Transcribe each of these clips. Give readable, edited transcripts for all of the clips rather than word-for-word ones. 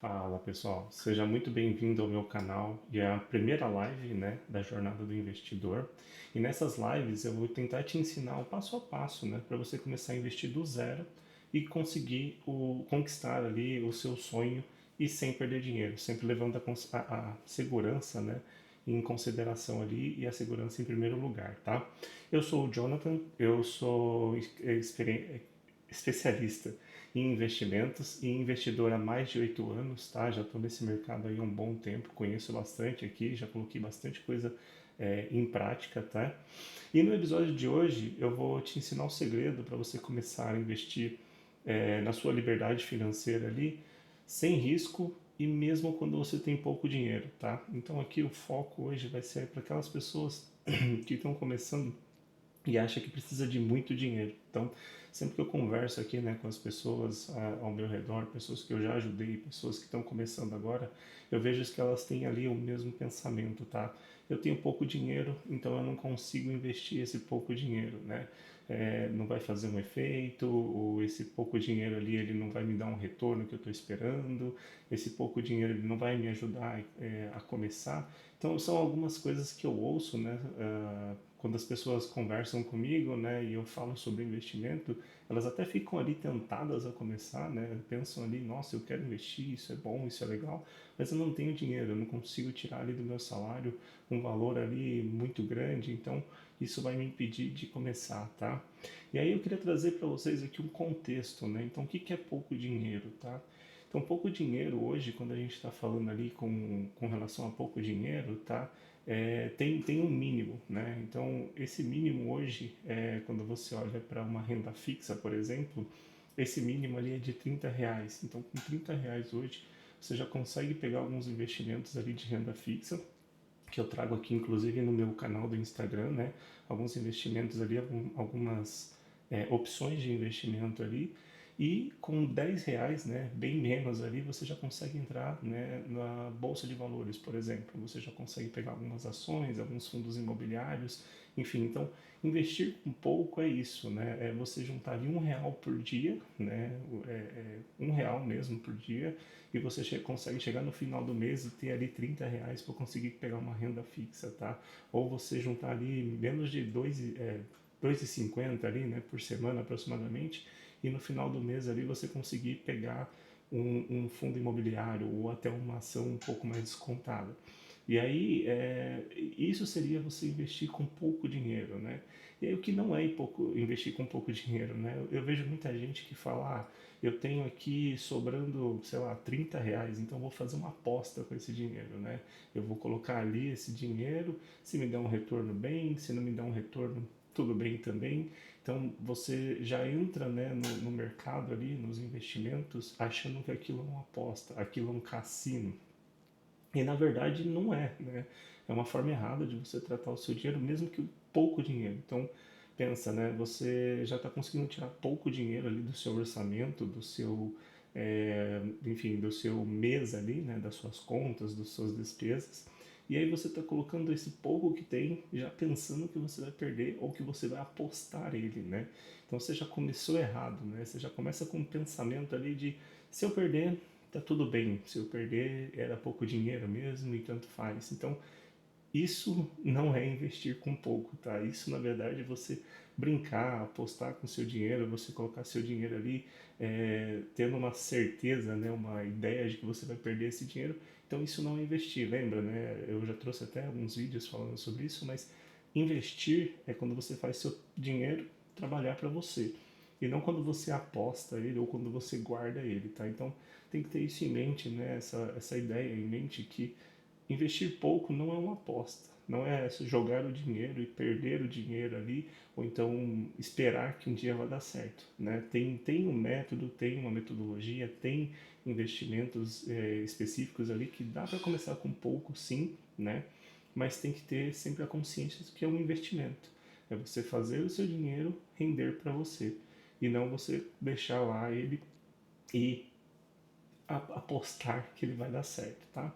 Fala pessoal, seja muito bem-vindo ao meu canal e é a primeira live, né, da jornada do investidor. E nessas lives eu vou tentar te ensinar o passo a passo, né, para você começar a investir do zero e conseguir conquistar ali o seu sonho e sem perder dinheiro, sempre levando a segurança, né, em consideração ali e a segurança em primeiro lugar, tá? Eu sou o Jonathan, eu sou especialista em investimentos e investidor há mais de 8 anos, tá? Já estou nesse mercado aí há um bom tempo, conheço bastante aqui, já coloquei bastante coisa em prática, tá? E no episódio de hoje eu vou te ensinar o segredo para você começar a investir na sua liberdade financeira ali, sem risco e mesmo quando você tem pouco dinheiro, tá? Então aqui o foco hoje vai ser para aquelas pessoas que estão começando e acha que precisa de muito dinheiro. Então, sempre que eu converso aqui, né, com as pessoas ao meu redor, pessoas que eu já ajudei, pessoas que estão começando agora, eu vejo que elas têm ali o mesmo pensamento, tá? Eu tenho pouco dinheiro, então eu não consigo investir esse pouco dinheiro, né? Não vai fazer um efeito, ou esse pouco dinheiro ali ele não vai me dar um retorno que eu estou esperando, esse pouco dinheiro ele não vai me ajudar a começar. Então são algumas coisas que eu ouço, né? Quando as pessoas conversam comigo, né, e eu falo sobre investimento, elas até ficam ali tentadas a começar, né? Pensam ali, nossa, eu quero investir, isso é bom, isso é legal, mas eu não tenho dinheiro, eu não consigo tirar ali do meu salário um valor ali muito grande, então isso vai me impedir de começar, tá? E aí eu queria trazer para vocês aqui um contexto, né? Então, o que que é pouco dinheiro, tá? Então, pouco dinheiro hoje, quando a gente está falando ali com relação a pouco dinheiro, tá? Tem um mínimo, né? Então, esse mínimo hoje, quando você olha para uma renda fixa, por exemplo, esse mínimo ali é de R$ 30. Então, com R$ 30 hoje, você já consegue pegar alguns investimentos ali de renda fixa, que eu trago aqui, inclusive, no meu canal do Instagram, né? Alguns investimentos ali, algumas opções de investimento ali, e com R$ 10, né, bem menos ali, você já consegue entrar, né, na bolsa de valores, por exemplo. Você já consegue pegar algumas ações, alguns fundos imobiliários, enfim. Então, investir um pouco é isso, né? É você juntar ali R$ 1 por dia, né? R$ 1 mesmo por dia, e você consegue chegar no final do mês e ter ali R$ 30 para conseguir pegar uma renda fixa, tá? Ou você juntar ali menos de 2,50 ali, né, por semana aproximadamente, e no final do mês ali você conseguir pegar um fundo imobiliário ou até uma ação um pouco mais descontada. E aí, isso seria você investir com pouco dinheiro, né? E aí, o que não é investir com pouco dinheiro, né? Eu vejo muita gente que fala, eu tenho aqui sobrando, sei lá, R$ 30, então vou fazer uma aposta com esse dinheiro, né? Eu vou colocar ali esse dinheiro, se me der um retorno bem, se não me der um retorno, tudo bem também. Então você já entra, né, no mercado ali, nos investimentos, achando que aquilo é uma aposta, aquilo é um cassino. E na verdade não é, né? É uma forma errada de você tratar o seu dinheiro, mesmo que pouco dinheiro. Então pensa, né? Você já está conseguindo tirar pouco dinheiro ali do seu orçamento, do seu, enfim, do seu mês ali, né? Das suas contas, das suas despesas. E aí você está colocando esse pouco que tem, já pensando que você vai perder ou que você vai apostar ele, né? Então você já começou errado, né? Você já começa com um pensamento ali de se eu perder, tá tudo bem. Se eu perder, era pouco dinheiro mesmo e tanto faz. Então, isso não é investir com pouco, tá? Isso, na verdade, é você brincar, apostar com seu dinheiro, você colocar seu dinheiro ali, tendo uma certeza, né, uma ideia de que você vai perder esse dinheiro. Então, isso não é investir, lembra, né? Eu já trouxe até alguns vídeos falando sobre isso, mas investir é quando você faz seu dinheiro trabalhar para você e não quando você aposta ele ou quando você guarda ele, tá? Então, tem que ter isso em mente, né? Essa ideia em mente que investir pouco não é uma aposta, não é jogar o dinheiro e perder o dinheiro ali, ou então esperar que um dia vai dar certo, né? Tem um método, tem uma metodologia, tem investimentos específicos ali que dá para começar com pouco, sim, né? Mas tem que ter sempre a consciência de que é um investimento. É você fazer o seu dinheiro render para você e não você deixar lá ele e apostar que ele vai dar certo, tá?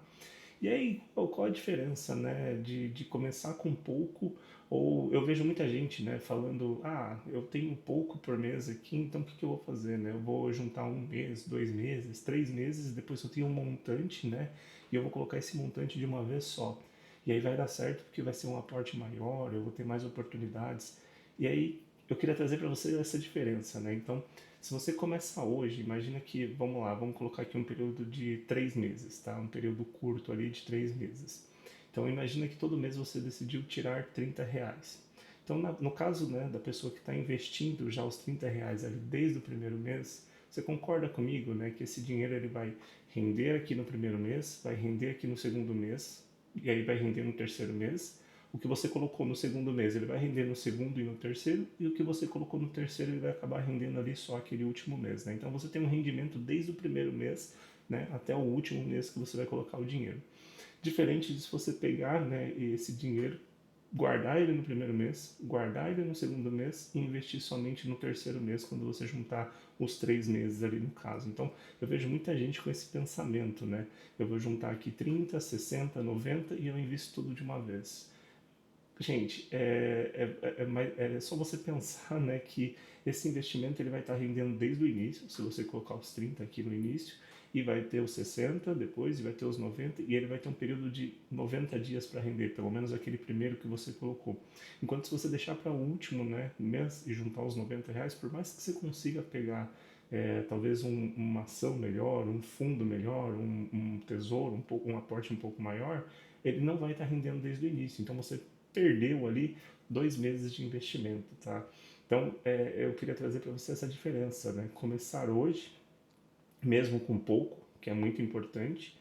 E aí, qual a diferença, né, de começar com pouco, ou eu vejo muita gente, né, falando, eu tenho pouco por mês aqui, então o que que eu vou fazer, né? Eu vou juntar um mês, 2 meses, 3 meses, depois eu tenho um montante, né, e eu vou colocar esse montante de uma vez só. E aí vai dar certo porque vai ser um aporte maior, eu vou ter mais oportunidades. E aí eu queria trazer para você essa diferença, né? Então, se você começa hoje, imagina que, vamos lá, vamos colocar aqui um período de 3 meses, tá? Um período curto ali de 3 meses. Então, imagina que todo mês você decidiu tirar R$ 30. Então, no caso, né, da pessoa que está investindo já os R$ 30 ali desde o primeiro mês, você concorda comigo, né, que esse dinheiro ele vai render aqui no primeiro mês, vai render aqui no segundo mês, e aí vai render no terceiro mês. O que você colocou no segundo mês, ele vai render no segundo e no terceiro, e o que você colocou no terceiro, ele vai acabar rendendo ali só aquele último mês, né? Então você tem um rendimento desde o primeiro mês, né, até o último mês que você vai colocar o dinheiro. Diferente de se você pegar, né, esse dinheiro, guardar ele no primeiro mês, guardar ele no segundo mês e investir somente no terceiro mês, quando você juntar os 3 meses ali no caso. Então, eu vejo muita gente com esse pensamento, né? Eu vou juntar aqui 30, 60, 90 e eu invisto tudo de uma vez. Gente, é só você pensar, né, que esse investimento ele vai estar rendendo desde o início, se você colocar os 30 aqui no início, e vai ter os 60 depois, e vai ter os 90, e ele vai ter um período de 90 dias para render, pelo menos aquele primeiro que você colocou. Enquanto se você deixar para o último, né, mês e juntar os R$ 90, por mais que você consiga pegar talvez uma ação melhor, um fundo melhor, um tesouro, um aporte um pouco maior, ele não vai estar rendendo desde o início. Então você perdeu ali 2 meses de investimento, tá? Então, eu queria trazer para você essa diferença, né? Começar hoje, mesmo com pouco, que é muito importante,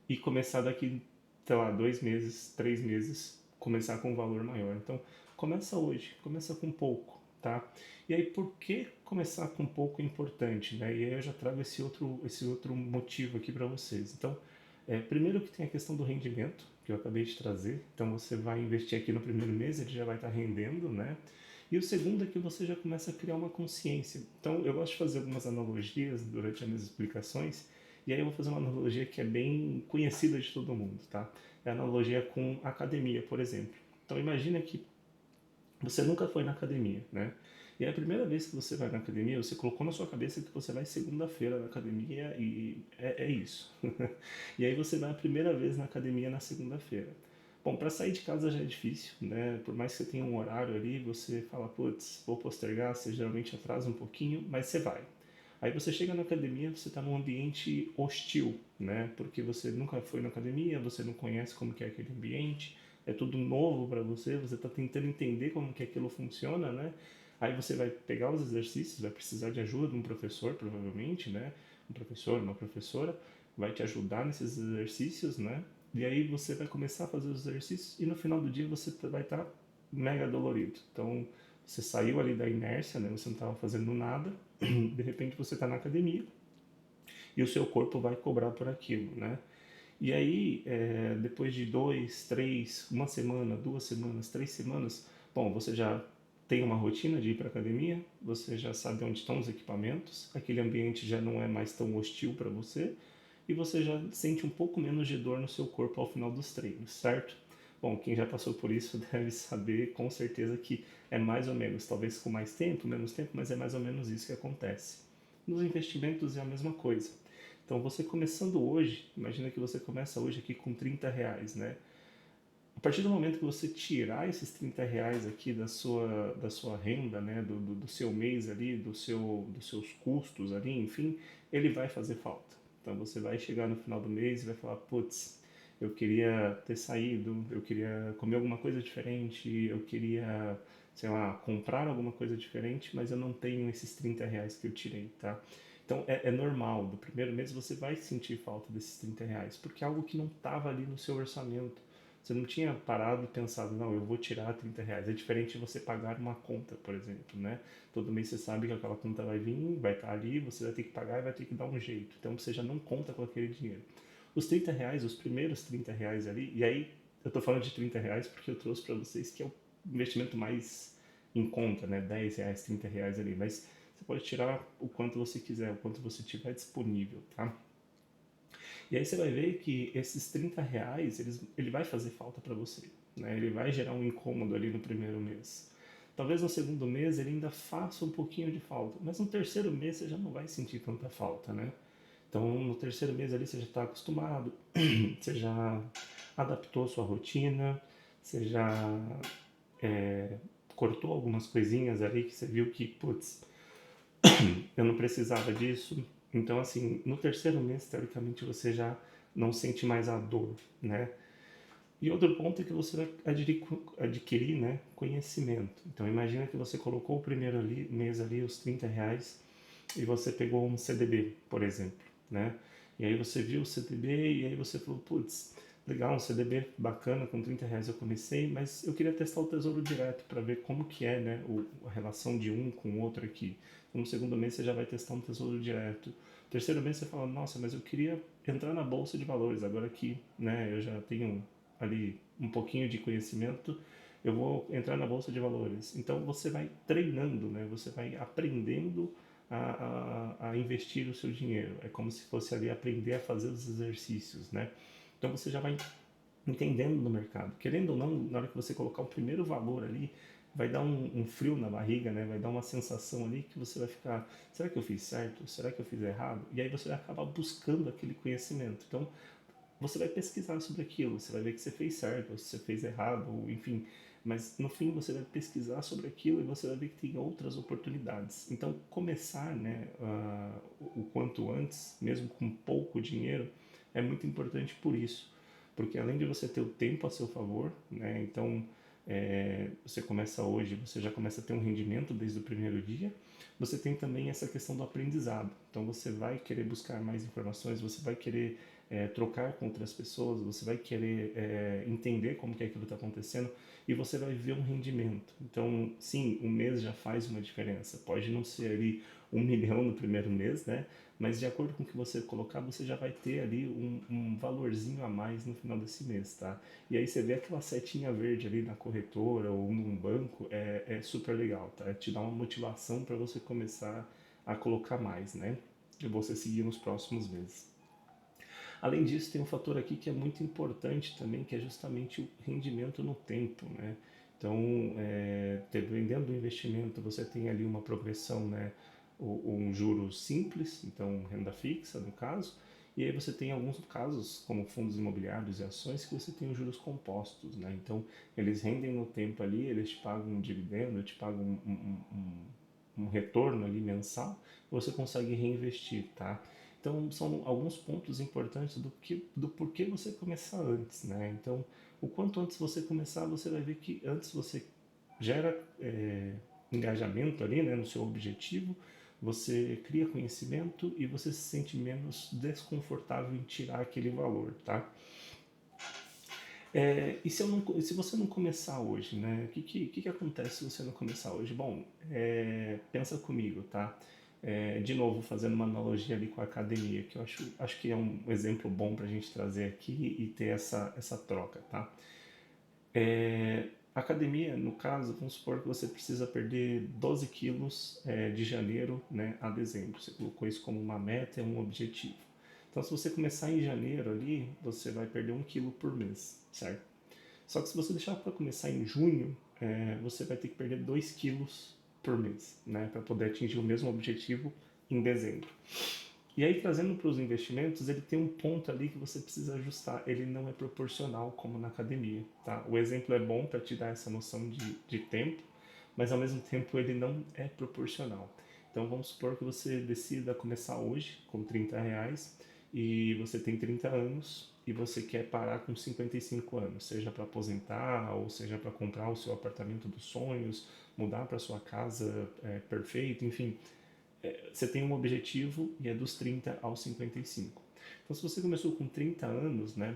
e começar daqui, sei lá, 2 meses, 3 meses, começar com um valor maior. Então, começa hoje, começa com pouco, tá? E aí, por que começar com pouco é importante, né? E aí eu já trago esse outro motivo aqui para vocês. Então, primeiro que tem a questão do rendimento, que eu acabei de trazer. Então, você vai investir aqui no primeiro mês, ele já vai estar rendendo, né? E o segundo é que você já começa a criar uma consciência. Então, eu gosto de fazer algumas analogias durante as minhas explicações, e aí eu vou fazer uma analogia que é bem conhecida de todo mundo, tá? É a analogia com academia, por exemplo. Então, imagina que você nunca foi na academia, né? E é a primeira vez que você vai na academia, você colocou na sua cabeça que você vai segunda-feira na academia e é isso. E aí você vai a primeira vez na academia na segunda-feira. Bom, para sair de casa já é difícil, né? Por mais que você tenha um horário ali, você fala, putz, vou postergar, você geralmente atrasa um pouquinho, mas você vai. Aí você chega na academia, você está num ambiente hostil, né? Porque você nunca foi na academia, você não conhece como que é aquele ambiente, é tudo novo para você, você está tentando entender como que aquilo funciona, né? Aí você vai pegar os exercícios, vai precisar de ajuda de um professor, provavelmente, né? Um professor, uma professora, vai te ajudar nesses exercícios, né? E aí você vai começar a fazer os exercícios e no final do dia você vai estar mega dolorido. Então, você saiu ali da inércia, né? Você não estava fazendo nada, de repente você está na academia e o seu corpo vai cobrar por aquilo, né? E aí, depois de 2, 3, uma semana, 2 semanas, 3 semanas, bom, você já tem uma rotina de ir para academia, você já sabe onde estão os equipamentos, aquele ambiente já não é mais tão hostil para você e você já sente um pouco menos de dor no seu corpo ao final dos treinos, certo? Bom, quem já passou por isso deve saber com certeza que é mais ou menos, talvez com mais tempo, menos tempo, mas é mais ou menos isso que acontece. Nos investimentos é a mesma coisa. Então, você começando hoje, imagina que você começa hoje aqui com R$ 30, né? A partir do momento que você tirar esses R$ 30 aqui da sua renda, né, do seu mês ali, dos seus custos ali, enfim, ele vai fazer falta. Então você vai chegar no final do mês e vai falar, putz, eu queria ter saído, eu queria comer alguma coisa diferente, eu queria, sei lá, comprar alguma coisa diferente, mas eu não tenho esses R$ 30 que eu tirei, tá? Então é normal, do primeiro mês você vai sentir falta desses R$ 30, porque é algo que não estava ali no seu orçamento. Você não tinha parado e pensado, não, eu vou tirar R$ 30. É diferente de você pagar uma conta, por exemplo, né? Todo mês você sabe que aquela conta vai vir, vai estar ali, você vai ter que pagar e vai ter que dar um jeito. Então você já não conta com aquele dinheiro. Os R$ 30, os primeiros R$ 30 ali, e aí eu tô falando de R$ 30 porque eu trouxe para vocês que é o investimento mais em conta, né? R$ 10, R$ 30 ali, mas você pode tirar o quanto você quiser, o quanto você tiver disponível, tá? E aí você vai ver que esses R$ 30, ele vai fazer falta para você, né? Ele vai gerar um incômodo ali no primeiro mês. Talvez no segundo mês ele ainda faça um pouquinho de falta, mas no terceiro mês você já não vai sentir tanta falta, né? Então no terceiro mês ali você já está acostumado, você já adaptou a sua rotina, você já é, cortou algumas coisinhas ali que você viu que, putz, eu não precisava disso. Então, assim, no terceiro mês, teoricamente, você já não sente mais a dor, né? E outro ponto é que você vai adquirir, né, conhecimento. Então, imagina que você colocou o primeiro mês ali, os R$ 30, e você pegou um CDB, por exemplo, né? E aí você viu o CDB e aí você falou, putz, legal, um CDB bacana, com R$ 30 eu comecei, mas eu queria testar o Tesouro Direto para ver como que é, né, a relação de um com o outro aqui. Então, no segundo mês você já vai testar um Tesouro Direto. No terceiro mês você fala, nossa, mas eu queria entrar na Bolsa de Valores, agora que, né, eu já tenho ali um pouquinho de conhecimento, eu vou entrar na Bolsa de Valores. Então você vai treinando, né, você vai aprendendo a investir o seu dinheiro. É como se fosse ali aprender a fazer os exercícios, né? Então você já vai entendendo no mercado. Querendo ou não, na hora que você colocar o primeiro valor ali, vai dar um frio na barriga, né? Vai dar uma sensação ali que você vai ficar, será que eu fiz certo? Será que eu fiz errado? E aí você vai acabar buscando aquele conhecimento. Então, você vai pesquisar sobre aquilo, você vai ver que você fez certo, ou se você fez errado, ou enfim. Mas no fim você vai pesquisar sobre aquilo e você vai ver que tem outras oportunidades. Então começar, né, o quanto antes, mesmo com pouco dinheiro, é muito importante por isso. Porque além de você ter o tempo a seu favor, né, então você começa hoje, você já começa a ter um rendimento desde o primeiro dia, você tem também essa questão do aprendizado. Então você vai querer buscar mais informações, você vai querer trocar com outras pessoas, você vai querer entender como que aquilo está acontecendo e você vai ver um rendimento. Então, sim, um mês já faz uma diferença. Pode não ser ali 1 milhão no primeiro mês, né? Mas de acordo com o que você colocar, você já vai ter ali um valorzinho a mais no final desse mês, tá? E aí você vê aquela setinha verde ali na corretora ou num banco, é super legal, tá? Te dá uma motivação para você começar a colocar mais, né? E você seguir nos próximos meses. Além disso, tem um fator aqui que é muito importante também, que é justamente o rendimento no tempo, né? Então, dependendo do investimento, você tem ali uma progressão, né? Um juro simples, então renda fixa no caso, e aí você tem alguns casos, como fundos imobiliários e ações, que você tem os juros compostos, né? Então, eles rendem no tempo ali, eles te pagam um dividendo, te pagam um retorno ali mensal, e você consegue reinvestir, tá? Então, são alguns pontos importantes do porquê você começar antes, né? Então, o quanto antes você começar, você vai ver que antes você gera engajamento ali, né, no seu objetivo, você cria conhecimento e você se sente menos desconfortável em tirar aquele valor, tá? E se você não começar hoje, né? O que acontece se você não começar hoje? Bom, pensa comigo, tá? De novo, fazendo uma analogia ali com a academia, que eu acho que é um exemplo bom para a gente trazer aqui e ter essa troca, tá? Academia, no caso, vamos supor que você precisa perder 12 quilos de janeiro, né, a dezembro. Você colocou isso como uma meta, é um objetivo. Então, se você começar em janeiro ali, você vai perder 1 quilo por mês, certo? Só que se você deixar para começar em junho, você vai ter que perder 2 quilos por mês, né, para poder atingir o mesmo objetivo em dezembro. E aí, trazendo para os investimentos, ele tem um ponto ali que você precisa ajustar. Ele não é proporcional como na academia, tá? O exemplo é bom para te dar essa noção de tempo, mas ao mesmo tempo ele não é proporcional. Então vamos supor que você decida começar hoje com R$ 30 e você tem 30 anos e você quer parar com 55 anos, seja para aposentar ou seja para comprar o seu apartamento dos sonhos, mudar para sua casa perfeita, enfim, você tem um objetivo e é dos 30 aos 55. Então, se você começou com 30 anos, né,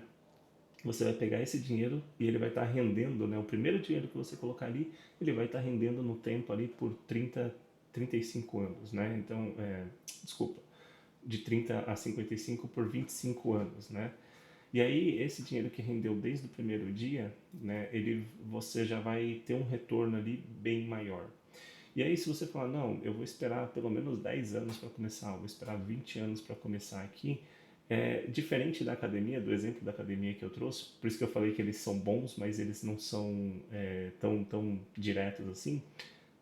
você vai pegar esse dinheiro e ele vai estar rendendo, né, o primeiro dinheiro que você colocar ali, ele vai estar rendendo no tempo ali por 35 anos, né? Então, desculpa, de 30 a 55 por 25 anos, né? E aí, esse dinheiro que rendeu desde o primeiro dia, né, você já vai ter um retorno ali bem maior. E aí, se você falar, não, eu vou esperar pelo menos 10 anos para começar, eu vou esperar 20 anos para começar aqui, Diferente da academia, do exemplo da academia que eu trouxe, por isso que eu falei que eles são bons, mas eles não são tão diretos assim.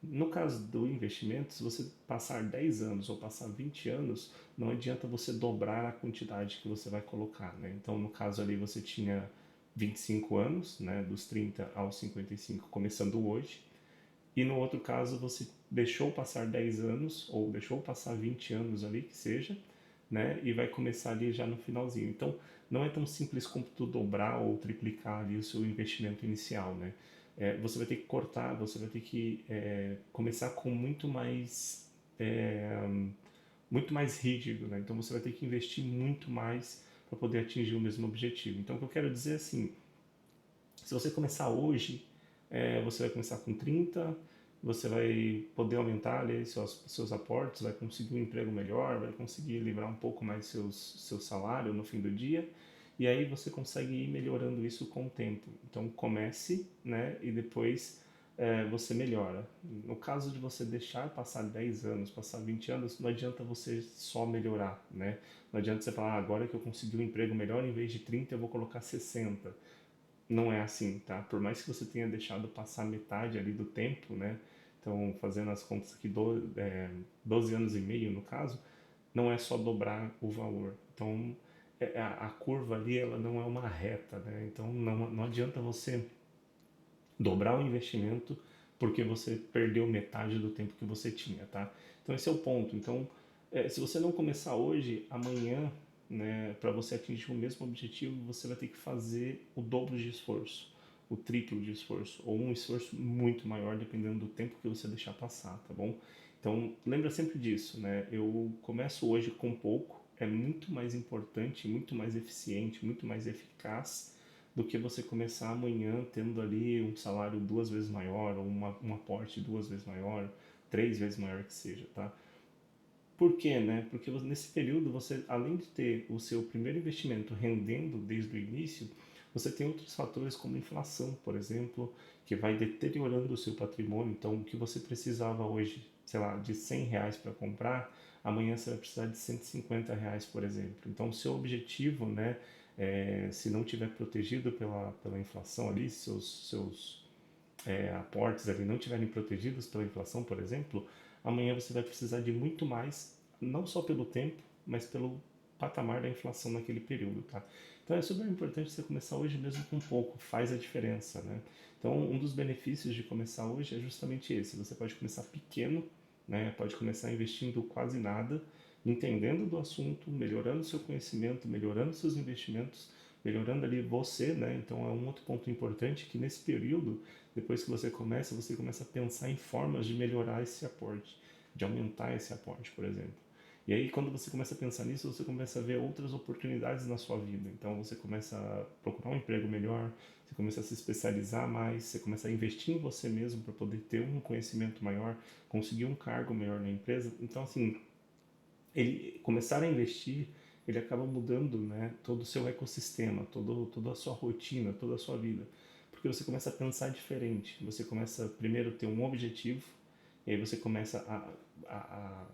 No caso do investimento, se você passar 10 anos ou passar 20 anos, não adianta você dobrar a quantidade que você vai colocar, né? Então, no caso ali, você tinha 25 anos, né, dos 30 aos 55, começando hoje, e no outro caso, você deixou passar 10 anos, ou deixou passar 20 anos ali, que seja, né? E vai começar ali já no finalzinho. Então, não é tão simples como tu dobrar ou triplicar ali o seu investimento inicial, né? Você vai ter que cortar, você vai ter que começar com é, muito mais rígido, né? Então, você vai ter que investir muito mais para poder atingir o mesmo objetivo. Então, o que eu quero dizer é assim, se você começar hoje, você vai começar com 30, você vai poder aumentar ali seus aportes, vai conseguir um emprego melhor, vai conseguir livrar um pouco mais seu salário no fim do dia, e aí você consegue ir melhorando isso com o tempo. Então comece, né, e depois você melhora. No caso de você deixar passar 10 anos, passar 20 anos, não adianta você só melhorar, né? Não adianta você falar, agora que eu consegui um emprego melhor, em vez de 30 eu vou colocar 60. Não é assim, tá? Por mais que você tenha deixado passar metade ali do tempo, né? Então, fazendo as contas aqui, 12 anos e meio no caso, não é só dobrar o valor. Então, a curva ali, ela não é uma reta, né? Então, não adianta você dobrar o investimento porque você perdeu metade do tempo que você tinha, tá? Então, esse é o ponto. Então, se você não começar hoje, amanhã, né, para você atingir o mesmo objetivo, você vai ter que fazer o dobro de esforço, o triplo de esforço, ou um esforço muito maior, dependendo do tempo que você deixar passar, tá bom? Então, lembra sempre disso, né? Eu começo hoje com pouco, é muito mais importante, muito mais eficiente, muito mais eficaz do que você começar amanhã tendo ali um salário duas vezes maior, ou um aporte duas vezes maior, três vezes maior que seja, tá? Por quê, né? Porque nesse período você, além de ter o seu primeiro investimento rendendo desde o início, você tem outros fatores como inflação, por exemplo, que vai deteriorando o seu patrimônio. Então, o que você precisava hoje, sei lá, de R$ 100 para comprar, amanhã você vai precisar de R$ 150, por exemplo. Então, o seu objetivo, né, se não tiver protegido pela inflação ali, seus aportes ali não estiverem protegidos pela inflação, por exemplo, amanhã você vai precisar de muito mais, não só pelo tempo, mas pelo patamar da inflação naquele período, tá? Então é super importante você começar hoje mesmo com pouco, faz a diferença, né? Então um dos benefícios de começar hoje é justamente esse, você pode começar pequeno, né? Pode começar investindo quase nada, entendendo do assunto, melhorando seu conhecimento, melhorando seus investimentos, melhorando ali você, né? Então é um outro ponto importante que nesse período, depois que você começa a pensar em formas de melhorar esse aporte, de aumentar esse aporte, por exemplo. E aí, quando você começa a pensar nisso, você começa a ver outras oportunidades na sua vida. Então, você começa a procurar um emprego melhor, você começa a se especializar mais, você começa a investir em você mesmo para poder ter um conhecimento maior, conseguir um cargo melhor na empresa. Então, assim, ele começar a investir, ele acaba mudando, né, todo o seu ecossistema, toda a sua rotina, toda a sua vida. Porque você começa a pensar diferente. Você começa primeiro a ter um objetivo, e aí você começa a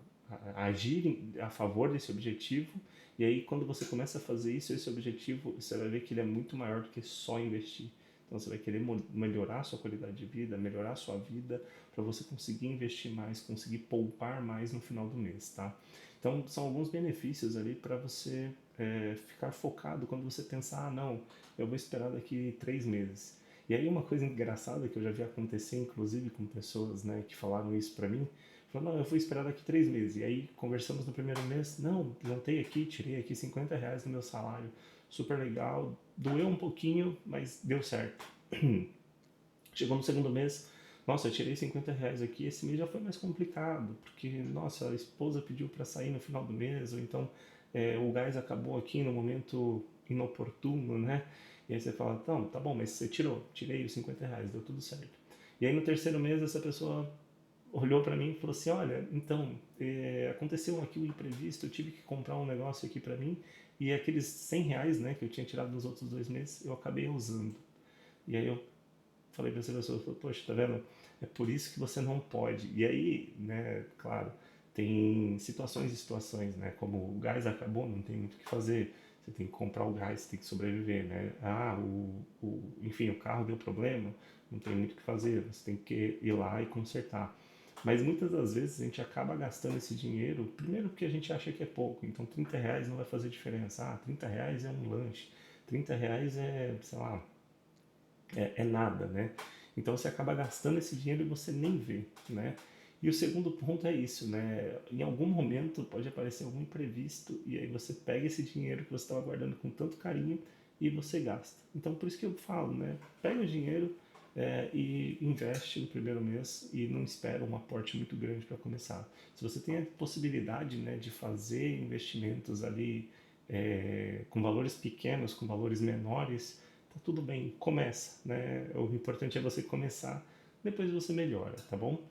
agir a favor desse objetivo, e aí quando você começa a fazer isso, esse objetivo, você vai ver que ele é muito maior do que só investir. Então você vai querer melhorar a sua qualidade de vida, melhorar a sua vida, para você conseguir investir mais, conseguir poupar mais no final do mês, tá? Então são alguns benefícios ali para você ficar focado quando você pensar, ah não, eu vou esperar daqui 3 meses. E aí uma coisa engraçada que eu já vi acontecer, inclusive com pessoas, né, que falaram isso pra mim, falaram, não, eu vou esperar daqui 3 meses. E aí conversamos no primeiro mês, não, juntei aqui, tirei aqui R$ 50 do meu salário, super legal, doeu um pouquinho, mas deu certo. Chegou no segundo mês, nossa, eu tirei R$ 50 aqui, esse mês já foi mais complicado, porque, nossa, a esposa pediu para sair no final do mês, ou então o gás acabou aqui no momento inoportuno, né? E aí você fala, não, tá bom, mas você tirei os R$ 50, deu tudo certo. E aí no terceiro mês essa pessoa olhou para mim e falou assim, olha, então, aconteceu aqui o imprevisto, eu tive que comprar um negócio aqui para mim, e aqueles R$ 100, né, que eu tinha tirado nos outros 2 meses, eu acabei usando. E aí eu falei para essa pessoa, poxa, tá vendo? É por isso que você não pode. E aí, né, claro, tem situações e situações, né? Como o gás acabou, não tem muito o que fazer. Você tem que comprar o gás, você tem que sobreviver, né? Enfim, o carro deu problema, não tem muito o que fazer, você tem que ir lá e consertar. Mas muitas das vezes a gente acaba gastando esse dinheiro, primeiro porque a gente acha que é pouco, então R$ 30 não vai fazer diferença. R$ 30 é um lanche, R$ 30 é, sei lá, é nada, né? Então você acaba gastando esse dinheiro e você nem vê, né? E o segundo ponto é isso, né? Em algum momento pode aparecer algum imprevisto e aí você pega esse dinheiro que você estava guardando com tanto carinho e você gasta. Então por isso que eu falo, né? Pega o dinheiro e investe no primeiro mês e não espera um aporte muito grande para começar. Se você tem a possibilidade, né, de fazer investimentos ali com valores pequenos, com valores menores, tá tudo bem, começa, né? O importante é você começar, depois você melhora, tá bom?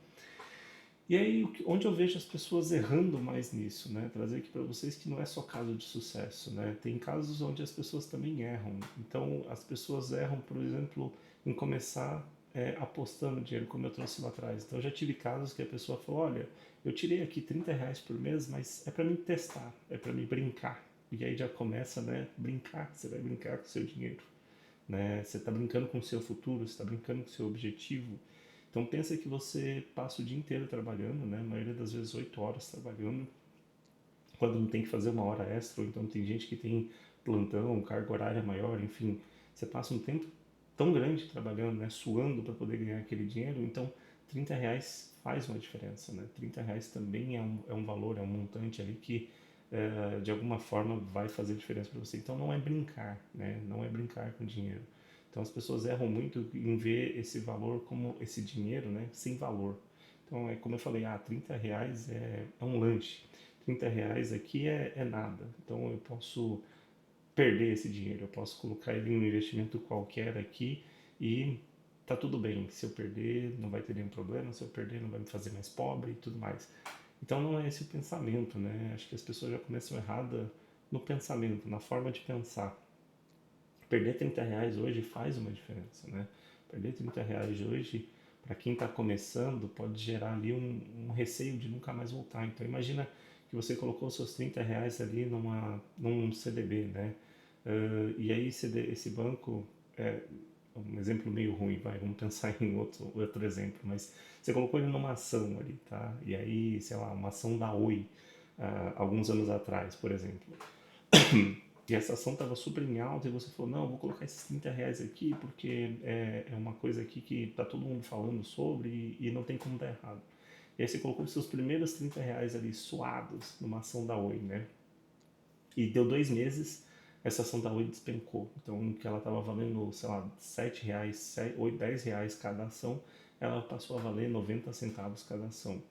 E aí, onde eu vejo as pessoas errando mais nisso, né? Trazer aqui para vocês que não é só caso de sucesso, né? Tem casos onde as pessoas também erram. Então, as pessoas erram, por exemplo, em começar apostando dinheiro, como eu trouxe lá atrás. Então, eu já tive casos que a pessoa falou: olha, eu tirei aqui R$ 30 por mês, mas é para mim testar, é para mim brincar. E aí já começa, né? Brincar, você vai brincar com o seu dinheiro, né? Você está brincando com o seu futuro, você está brincando com o seu objetivo. Então pensa que você passa o dia inteiro trabalhando, né? A maioria das vezes 8 horas trabalhando, quando não tem que fazer uma hora extra, ou então tem gente que tem plantão, carga horária maior, enfim, você passa um tempo tão grande trabalhando, né? Suando para poder ganhar aquele dinheiro, então R$ 30 faz uma diferença, né? R$ 30 também é um valor, é um montante ali que de alguma forma vai fazer diferença para você. Então não é brincar, né? Não é brincar com dinheiro. Então as pessoas erram muito em ver esse valor como esse dinheiro, né? Sem valor. Então é como eu falei, R$ 30 é um lanche. R$ 30 aqui é nada. Então eu posso perder esse dinheiro, eu posso colocar ele em um investimento qualquer aqui e tá tudo bem. Se eu perder, não vai ter nenhum problema. Se eu perder, não vai me fazer mais pobre e tudo mais. Então não é esse o pensamento, né? Acho que as pessoas já começam errada no pensamento, na forma de pensar. Perder R$ 30 hoje faz uma diferença, né? Perder R$ 30 hoje, para quem está começando, pode gerar ali um receio de nunca mais voltar. Então imagina que você colocou os seus R$ 30 ali num CDB, né? E aí esse banco, é um exemplo meio ruim, vamos pensar em outro exemplo, mas você colocou ele numa ação ali, tá? E aí, sei lá, uma ação da Oi, alguns anos atrás, por exemplo. E essa ação estava super em alta e você falou, não, vou colocar esses R$ 30 aqui porque é uma coisa aqui que tá todo mundo falando sobre e não tem como dar errado. E aí você colocou os seus primeiros R$ 30 ali suados numa ação da Oi, né? E deu 2 meses, essa ação da Oi despencou. Então, que ela estava valendo, sei lá, R$ 7, R$ 10 cada ação, ela passou a valer 90 centavos cada ação.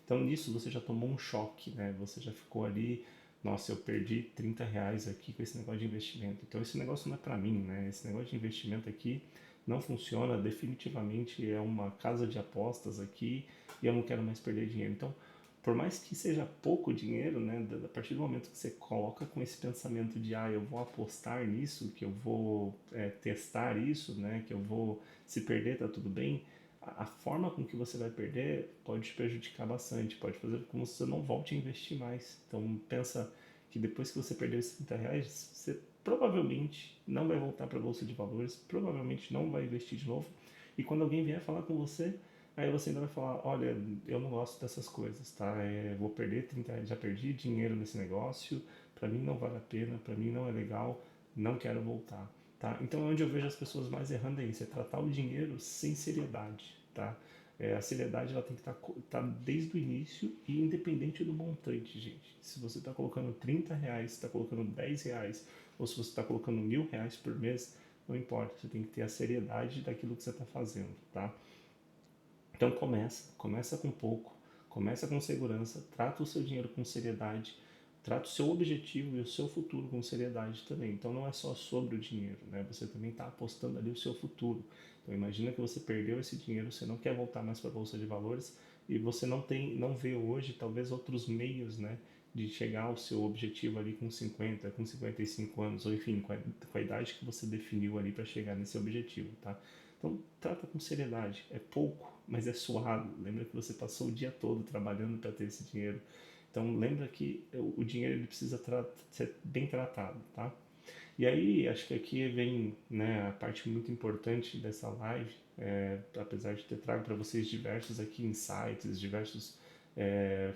Então, nisso você já tomou um choque, né? Você já ficou ali, nossa, eu perdi R$ 30 aqui com esse negócio de investimento. Então, esse negócio não é para mim, né? Esse negócio de investimento aqui não funciona, definitivamente é uma casa de apostas aqui e eu não quero mais perder dinheiro. Então, por mais que seja pouco dinheiro, né, a partir do momento que você coloca com esse pensamento de eu vou apostar nisso, que eu vou testar isso, né, que eu vou se perder tá tudo bem, a forma com que você vai perder pode te prejudicar bastante, pode fazer com que você não volte a investir mais. Então pensa que depois que você perder esses R$ 30, você provavelmente não vai voltar para a bolsa de valores, provavelmente não vai investir de novo. E quando alguém vier falar com você, aí você ainda vai falar, olha, eu não gosto dessas coisas, tá? Vou perder R$ 30, já perdi dinheiro nesse negócio, para mim não vale a pena, para mim não é legal, não quero voltar, tá? Então onde eu vejo as pessoas mais errando é isso, é tratar o dinheiro sem seriedade, tá? A seriedade ela tem que tá desde o início e independente do montante, gente. Se você está colocando R$ 30, se está colocando R$ 10, ou se você está colocando R$ 1.000 por mês, não importa, você tem que ter a seriedade daquilo que você está fazendo, tá? Então começa com pouco, começa com segurança, trata o seu dinheiro com seriedade, trata o seu objetivo e o seu futuro com seriedade também. Então não é só sobre o dinheiro, né? Você também está apostando ali o seu futuro. Então imagina que você perdeu esse dinheiro, você não quer voltar mais para a bolsa de valores e você não vê hoje talvez outros meios, né, de chegar ao seu objetivo ali com 50, com 55 anos, ou enfim, com a idade que você definiu ali para chegar nesse objetivo, tá? Então, trata com seriedade. É pouco, mas é suado. Lembra que você passou o dia todo trabalhando para ter esse dinheiro. Então, lembra que o dinheiro ele precisa ser bem tratado, tá? E aí, acho que aqui vem, né, a parte muito importante dessa live, apesar de ter trago para vocês diversos aqui insights, diversos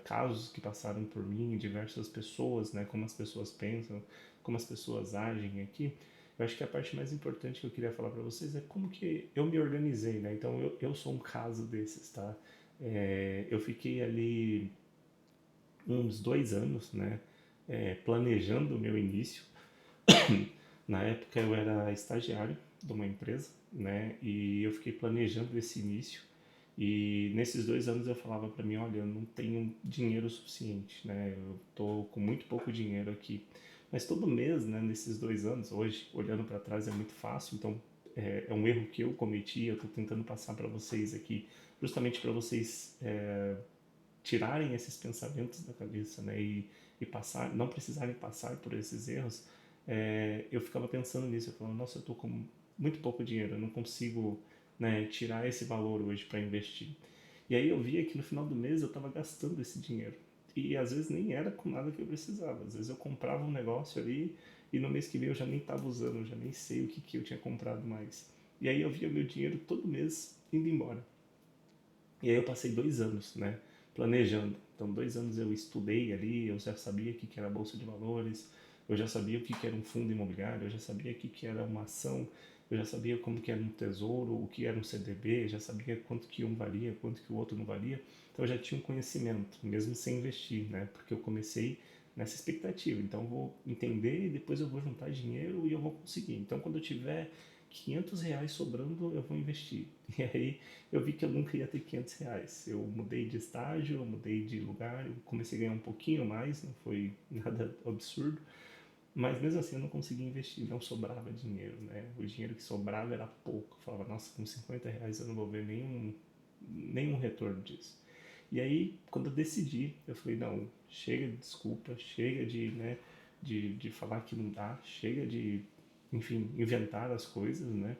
casos que passaram por mim, diversas pessoas, né, como as pessoas pensam, como as pessoas agem aqui. Eu acho que a parte mais importante que eu queria falar para vocês é como que eu me organizei, né? Então eu sou um caso desses, tá? Eu fiquei ali uns 2 anos, né, planejando o meu início. Na época eu era estagiário de uma empresa, né, e eu fiquei planejando esse início. E nesses 2 anos eu falava para mim, olha, eu não tenho dinheiro suficiente, né, eu tô com muito pouco dinheiro aqui. Mas todo mês, né, nesses 2 anos, hoje, olhando para trás é muito fácil, então é um erro que eu cometi, eu estou tentando passar para vocês aqui, justamente para vocês tirarem esses pensamentos da cabeça, né, e passar, não precisarem passar por esses erros. Eu ficava pensando nisso, eu falava, nossa, eu tô com muito pouco dinheiro, eu não consigo, né, tirar esse valor hoje para investir. E aí eu via que no final do mês eu estava gastando esse dinheiro. E às vezes nem era com nada que eu precisava. Às vezes eu comprava um negócio ali e no mês que vem eu já nem estava usando, eu já nem sei o que, que eu tinha comprado mais. E aí eu via meu dinheiro todo mês indo embora. E aí eu passei 2 anos, né, planejando. Então, 2 anos eu estudei ali, eu já sabia o que que era a bolsa de valores, eu já sabia o que que era um fundo imobiliário, eu já sabia o que que era uma ação, eu já sabia como que era um tesouro, o que era um CDB, já sabia quanto que um valia, quanto que o outro não valia. Então, eu já tinha um conhecimento, mesmo sem investir, né, porque eu comecei nessa expectativa. Então, eu vou entender e depois eu vou juntar dinheiro e eu vou conseguir. Então, quando eu tiver R$ 500 sobrando, eu vou investir. E aí eu vi que eu nunca ia ter R$ 500. Eu mudei de estágio, eu mudei de lugar, eu comecei a ganhar um pouquinho mais, não foi nada absurdo, mas mesmo assim eu não conseguia investir, não sobrava dinheiro, né? O dinheiro que sobrava era pouco. Eu falava, nossa, com R$ 50 eu não vou ver nenhum retorno disso. E aí, quando eu decidi, eu falei, não, chega de desculpa, chega de, né, de falar que não dá, chega de, enfim, inventar as coisas, né?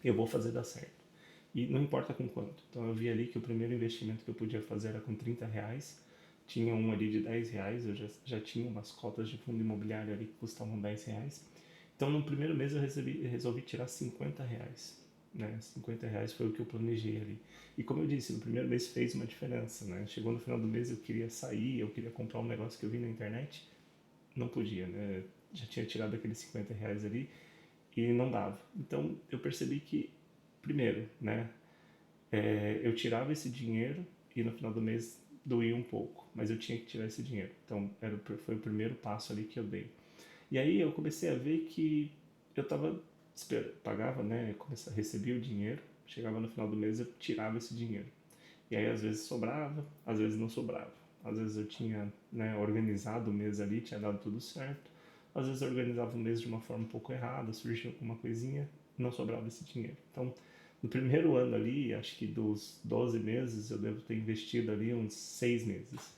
Eu vou fazer dar certo. E não importa com quanto. Então eu vi ali que o primeiro investimento que eu podia fazer era com R$ 30. Tinha um ali de R$ 10, eu já tinha umas cotas de fundo imobiliário ali que custavam R$ 10. Então no primeiro mês eu resolvi tirar R$ 50. Né? R$ 50 foi o que eu planejei ali. E como eu disse, no primeiro mês fez uma diferença. Né? Chegou no final do mês, eu queria sair, eu queria comprar um negócio que eu vi na internet, não podia, né? Já tinha tirado aqueles R$ 50 ali e não dava. Então eu percebi que, primeiro, né, eu tirava esse dinheiro e no final do mês doía um pouco, mas eu tinha que tirar esse dinheiro. Então foi o primeiro passo ali que eu dei. E aí eu comecei a ver que eu estava pagava, né, recebia o dinheiro, chegava no final do mês eu tirava esse dinheiro. E aí às vezes sobrava, às vezes não sobrava. Às vezes eu tinha, né, organizado o mês ali, tinha dado tudo certo. Às vezes eu organizava o mês de uma forma um pouco errada, surgia alguma coisinha, não sobrava esse dinheiro. Então, no primeiro ano ali, acho que dos 12 meses, eu devo ter investido ali uns 6 meses.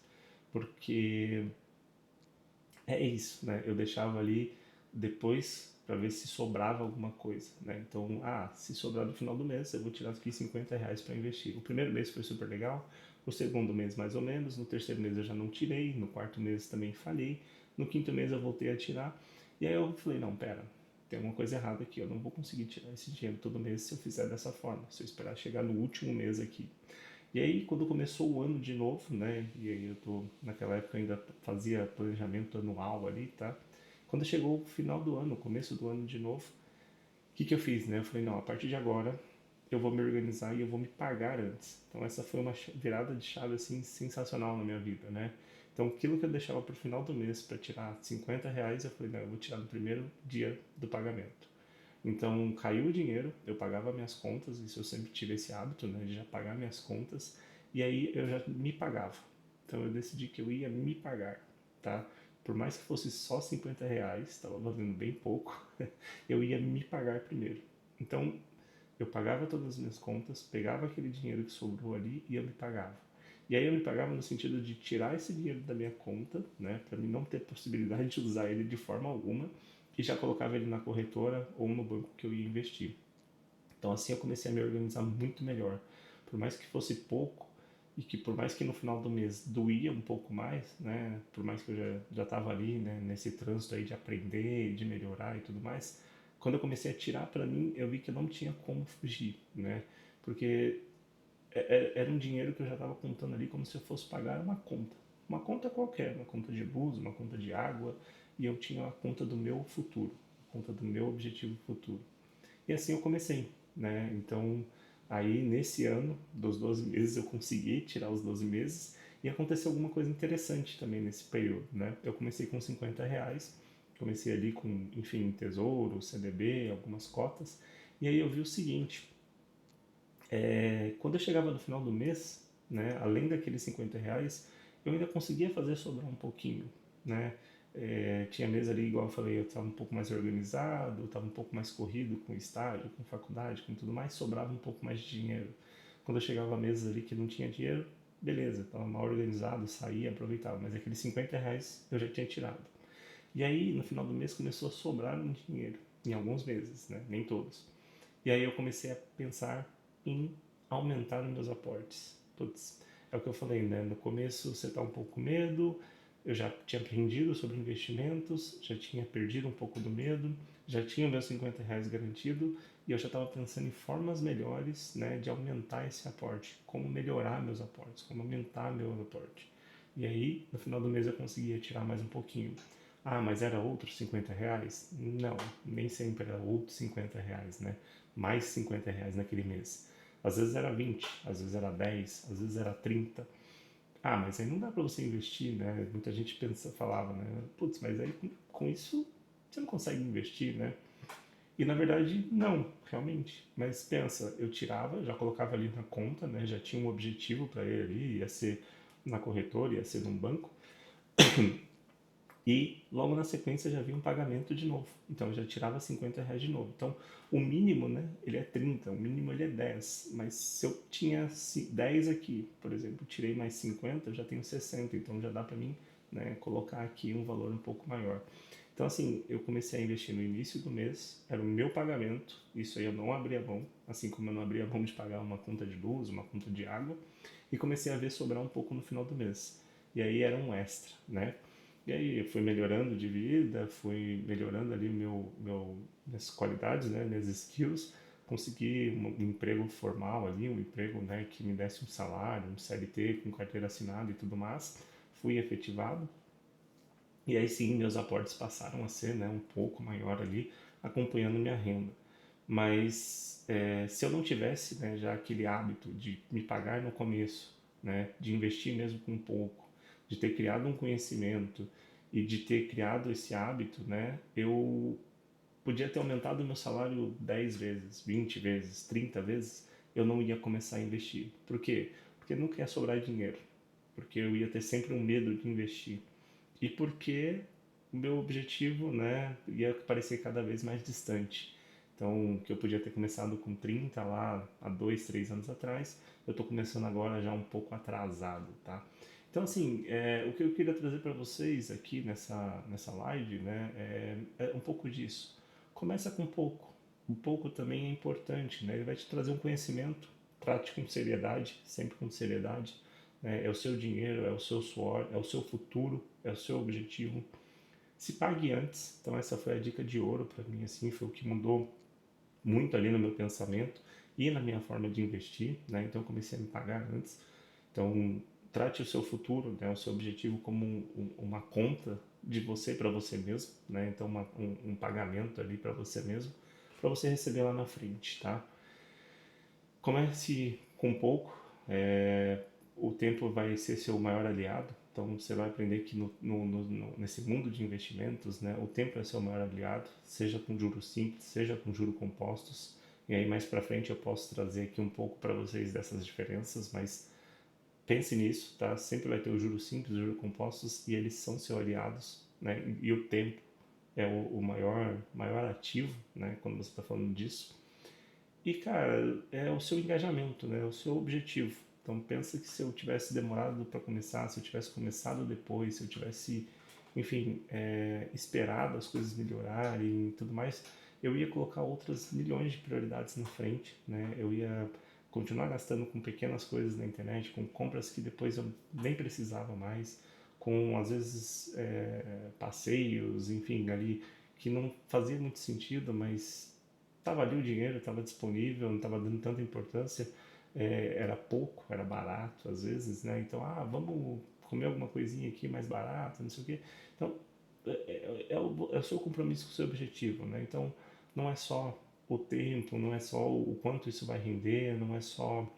Porque é isso, né? Eu deixava ali depois para ver se sobrava alguma coisa, né? Então, se sobrar no final do mês, eu vou tirar aqui R$ 50 para investir. O primeiro mês foi super legal, o segundo mês mais ou menos, no terceiro mês eu já não tirei, no quarto mês também falhei, no quinto mês eu voltei a tirar, e aí eu falei, não, pera, tem alguma coisa errada aqui, eu não vou conseguir tirar esse dinheiro todo mês se eu fizer dessa forma, se eu esperar chegar no último mês aqui. E aí, quando começou o ano de novo, né? E aí naquela época eu ainda fazia planejamento anual ali, tá? Quando chegou o final do ano, o começo do ano de novo, o que que eu fiz, né? Eu falei, não, a partir de agora eu vou me organizar e eu vou me pagar antes. Então essa foi uma virada de chave assim sensacional na minha vida, né? Então aquilo que eu deixava para o final do mês para tirar R$ 50, eu falei, não, eu vou tirar no primeiro dia do pagamento. Então caiu o dinheiro, eu pagava minhas contas, isso eu sempre tive esse hábito, né, de já pagar minhas contas, e aí eu já me pagava. Então eu decidi que eu ia me pagar, tá? Por mais que fosse só R$ 50, estava valendo bem pouco, eu ia me pagar primeiro. Então eu pagava todas as minhas contas, pegava aquele dinheiro que sobrou ali e eu me pagava. E aí eu me pagava no sentido de tirar esse dinheiro da minha conta, né, para mim não ter possibilidade de usar ele de forma alguma, e já colocava ele na corretora ou no banco que eu ia investir. Então assim eu comecei a me organizar muito melhor. Por mais que fosse pouco, e que por mais que no final do mês doía um pouco mais, né, por mais que eu já estava ali, né, nesse trânsito aí de aprender, de melhorar e tudo mais, quando eu comecei a tirar para mim, eu vi que eu não tinha como fugir, né, porque era um dinheiro que eu já estava contando ali como se eu fosse pagar uma conta qualquer, uma conta de luz, uma conta de água, e eu tinha a conta do meu futuro, a conta do meu objetivo futuro. E assim eu comecei, né? Então, aí nesse ano dos 12 meses eu consegui tirar os 12 meses e aconteceu alguma coisa interessante também nesse período, né? Eu comecei com R$ 50, comecei ali com, enfim, tesouro, CDB, algumas cotas, e aí eu vi o seguinte, quando eu chegava no final do mês, né, além daqueles R$ 50, eu ainda conseguia fazer sobrar um pouquinho, né? Tinha mês ali, igual eu falei, eu estava um pouco mais organizado, estava um pouco mais corrido com estágio, com faculdade, com tudo mais, sobrava um pouco mais de dinheiro. Quando eu chegava a meses ali que não tinha dinheiro, beleza, estava mal organizado, saía, aproveitava, mas aqueles R$ 50 eu já tinha tirado. E aí, no final do mês, começou a sobrar um dinheiro, em alguns meses, né? Nem todos. E aí eu comecei a pensar em aumentar os meus aportes. Putz, é o que eu falei, né? No começo você está um pouco com medo, eu já tinha aprendido sobre investimentos, já tinha perdido um pouco do medo, já tinha meus R$ 50 garantido e eu já estava pensando em formas melhores, né, de aumentar esse aporte, como melhorar meus aportes, como aumentar meu aporte. E aí, no final do mês eu conseguia tirar mais um pouquinho. Ah, mas era outros R$ 50? Não, nem sempre era outros R$ 50, né? Mais R$ 50 naquele mês. Às vezes era 20, às vezes era 10, às vezes era 30. Ah, mas aí não dá para você investir, né? Muita gente falava, né? Putz, mas aí com isso você não consegue investir, né? E na verdade, não, realmente. Mas pensa, eu tirava, já colocava ali na conta, né? Já tinha um objetivo para ele ali, ia ser na corretora, ia ser num banco. E logo na sequência já vinha um pagamento de novo. Então eu já tirava R$ 50 de novo. Então o mínimo, né, ele é 30, o mínimo ele é 10. Mas se eu tinha 10 aqui, por exemplo, tirei mais 50, eu já tenho 60. Então já dá para mim, né, colocar aqui um valor um pouco maior. Então assim, eu comecei a investir no início do mês, era o meu pagamento, isso aí eu não abria mão, assim como eu não abria mão de pagar uma conta de luz, uma conta de água, e comecei a ver sobrar um pouco no final do mês. E aí era um extra, né? E aí eu fui melhorando de vida, fui melhorando ali minhas qualidades, né, minhas skills, consegui um emprego formal ali, um emprego, né, que me desse um salário, um CLT com carteira assinada e tudo mais. Fui efetivado e aí sim meus aportes passaram a ser, né, um pouco maior ali, acompanhando minha renda. Mas se eu não tivesse, né, já aquele hábito de me pagar no começo, né, de investir mesmo com pouco, de ter criado um conhecimento e de ter criado esse hábito, né, eu podia ter aumentado o meu salário 10 vezes, 20 vezes, 30 vezes, eu não ia começar a investir. Por quê? Porque nunca ia sobrar dinheiro, porque eu ia ter sempre um medo de investir e porque o meu objetivo, né, ia parecer cada vez mais distante. Então, que eu podia ter começado com 30 lá há 2, 3 anos atrás, eu estou começando agora já um pouco atrasado, tá? Então, assim, o que eu queria trazer para vocês aqui nessa live, né, é um pouco disso. Começa com pouco. Um pouco também é importante, né? Ele vai te trazer um conhecimento, trate com seriedade, sempre com seriedade, né? É o seu dinheiro, é o seu suor, é o seu futuro, é o seu objetivo. Se pague antes. Então essa foi a dica de ouro para mim, assim, foi o que mudou muito ali no meu pensamento e na minha forma de investir, né? Então eu comecei a me pagar antes. Então trate o seu futuro, né? O seu objetivo como uma conta de você para você mesmo, né? Então um pagamento ali para você receber lá na frente, tá? Comece com pouco, o tempo vai ser seu maior aliado. Então você vai aprender que nesse mundo de investimentos, né, o tempo é seu maior aliado, seja com juros simples, seja com juros compostos. E aí mais para frente eu posso trazer aqui um pouco para vocês dessas diferenças, mas pense nisso, tá? Sempre vai ter o juros simples, os juros compostos e eles são seus aliados, né? E o tempo é o maior ativo, né? Quando você está falando disso. E, cara, é o seu engajamento, né? É o seu objetivo. Então, pensa que se eu tivesse demorado para começar, se eu tivesse começado depois, se eu tivesse, enfim, esperado as coisas melhorarem e tudo mais, eu ia colocar outras milhões de prioridades na frente, né? Eu ia continuar gastando com pequenas coisas na internet, com compras que depois eu nem precisava mais, com às vezes passeios, enfim, ali que não fazia muito sentido, mas estava ali o dinheiro, estava disponível, não estava dando tanta importância, era pouco, era barato às vezes, né? Então, vamos comer alguma coisinha aqui mais barata, não sei o quê. Então, é o seu compromisso com o seu objetivo, né? Então, não é só o tempo, não é só o quanto isso vai render, não é só,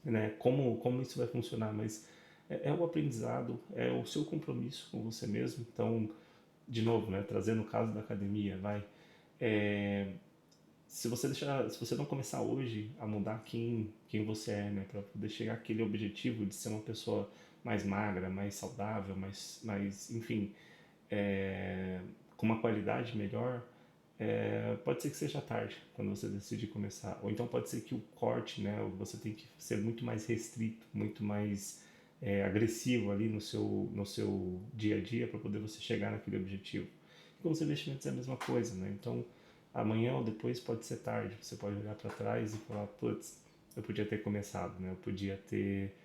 né, como isso vai funcionar, mas é o aprendizado, é o seu compromisso com você mesmo. Então, de novo, né, trazendo o caso da academia, é, se você não começar hoje a mudar quem você é, né, para poder chegar àquele objetivo de ser uma pessoa mais magra, mais saudável, enfim, é, com uma qualidade melhor, pode ser que seja tarde quando você decidir começar. Ou então pode ser que o corte, né, você tem que ser muito mais restrito, muito mais agressivo ali no seu dia a dia para poder você chegar naquele objetivo. E com os investimentos é a mesma coisa, né? Então, amanhã ou depois pode ser tarde. Você pode olhar para trás e falar, putz, eu podia ter começado, né? Eu podia ter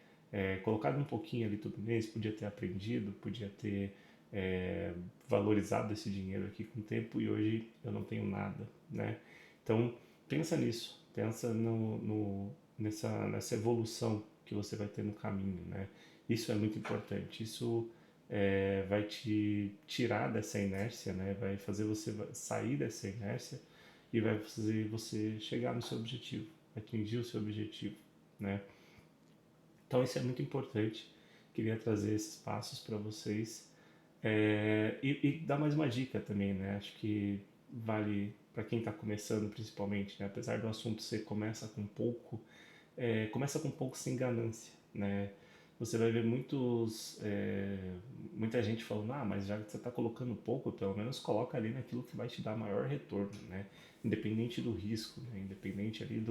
colocado um pouquinho ali todo mês, podia ter aprendido, podia ter é, valorizado esse dinheiro aqui com o tempo e hoje eu não tenho nada, né? Então pensa nisso, pensa nessa evolução que você vai ter no caminho, né? Isso é muito importante. Isso vai te tirar dessa inércia, né? Vai fazer você sair dessa inércia e vai fazer você chegar no seu objetivo, atingir o seu objetivo, né? Então isso é muito importante. Queria trazer esses passos para vocês e dar mais uma dica também, né? Acho que vale para quem está começando principalmente, né? Apesar do assunto ser começa com pouco sem ganância, né? Você vai ver muita gente falando, mas já que você está colocando pouco, pelo menos coloca ali naquilo que vai te dar maior retorno, né? Independente do risco, né? Independente ali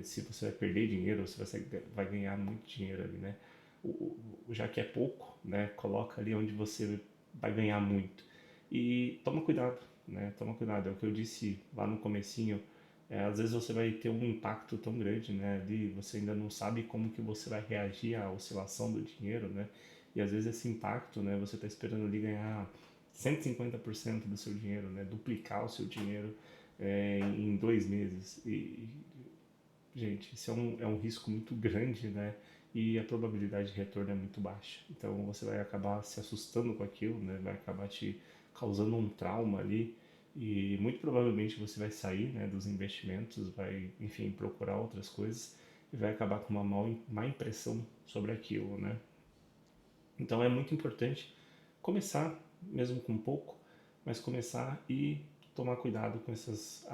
se você vai perder dinheiro ou se você vai ganhar muito dinheiro ali, né? Já que é pouco, né? Coloca ali onde você vai ganhar muito. E toma cuidado, né? Toma cuidado, é o que eu disse lá no comecinho. Às vezes você vai ter um impacto tão grande, né? Ali você ainda não sabe como que você vai reagir à oscilação do dinheiro, né? E às vezes esse impacto, né? Você está esperando ali ganhar 150% do seu dinheiro, né? Duplicar o seu dinheiro em 2 meses. Gente, isso é um risco muito grande, né? E a probabilidade de retorno é muito baixa. Então você vai acabar se assustando com aquilo, né? Vai acabar te causando um trauma ali e muito provavelmente você vai sair, né, dos investimentos, vai, enfim, procurar outras coisas e vai acabar com uma má impressão sobre aquilo, né? Então é muito importante começar, mesmo com pouco, mas começar e tomar cuidado com essas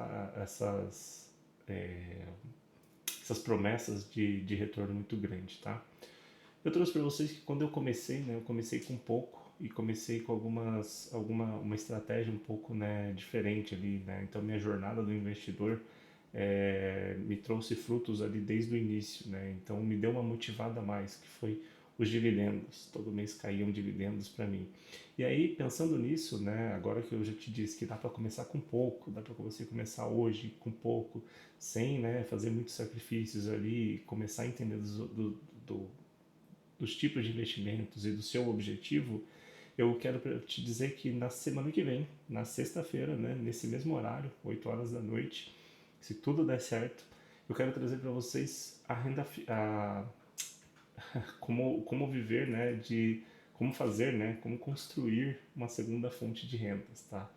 promessas de retorno muito grande, tá? Eu trouxe para vocês que quando eu comecei, né, eu comecei com pouco e comecei com uma estratégia um pouco, né, diferente ali, né? Então minha jornada do investidor me trouxe frutos ali desde o início, né? Então me deu uma motivada a mais, que foi os dividendos. Todo mês caíam dividendos para mim. E aí, pensando nisso, né, agora que eu já te disse que dá para começar com pouco, dá para você começar hoje com pouco, sem, né, fazer muitos sacrifícios ali, começar a entender do, dos tipos de investimentos e do seu objetivo, eu quero te dizer que na semana que vem, na sexta-feira, né, nesse mesmo horário, 8 horas da noite, se tudo der certo, eu quero trazer para vocês a renda, como viver, né, como fazer, né, como construir uma segunda fonte de rendas, tá?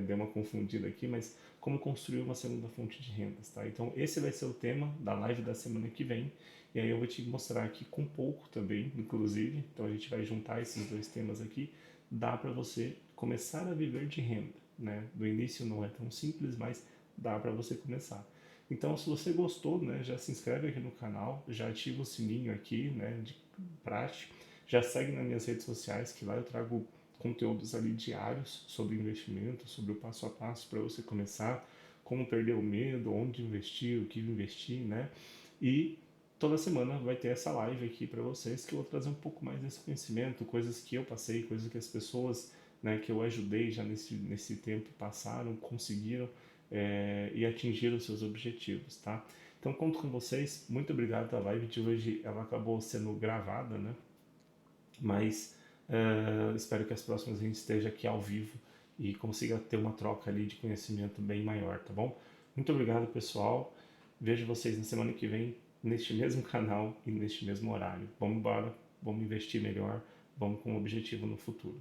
Deu uma confundida aqui, mas como construir uma segunda fonte de rendas, tá? Então esse vai ser o tema da live da semana que vem, e aí eu vou te mostrar aqui com pouco também, inclusive, então a gente vai juntar esses dois temas aqui, dá para você começar a viver de renda, né? Do início não é tão simples, mas dá para você começar. Então, se você gostou, né, já se inscreve aqui no canal, já ativa o sininho aqui, né, de praxe, já segue nas minhas redes sociais, que lá eu trago conteúdos ali diários sobre investimento, sobre o passo a passo para você começar, como perder o medo, onde investir, o que investir, né? E toda semana vai ter essa live aqui para vocês que eu vou trazer um pouco mais desse conhecimento, coisas que eu passei, coisas que as pessoas, né, que eu ajudei já nesse tempo passaram, conseguiram e atingir os seus objetivos, tá? Então conto com vocês, muito obrigado. A live de hoje ela acabou sendo gravada, né? Mas espero que as próximas a gente esteja aqui ao vivo e consiga ter uma troca ali de conhecimento bem maior, tá bom? Muito obrigado, pessoal. Vejo vocês na semana que vem neste mesmo canal e neste mesmo horário. Vamos embora, vamos investir melhor, vamos com um objetivo no futuro.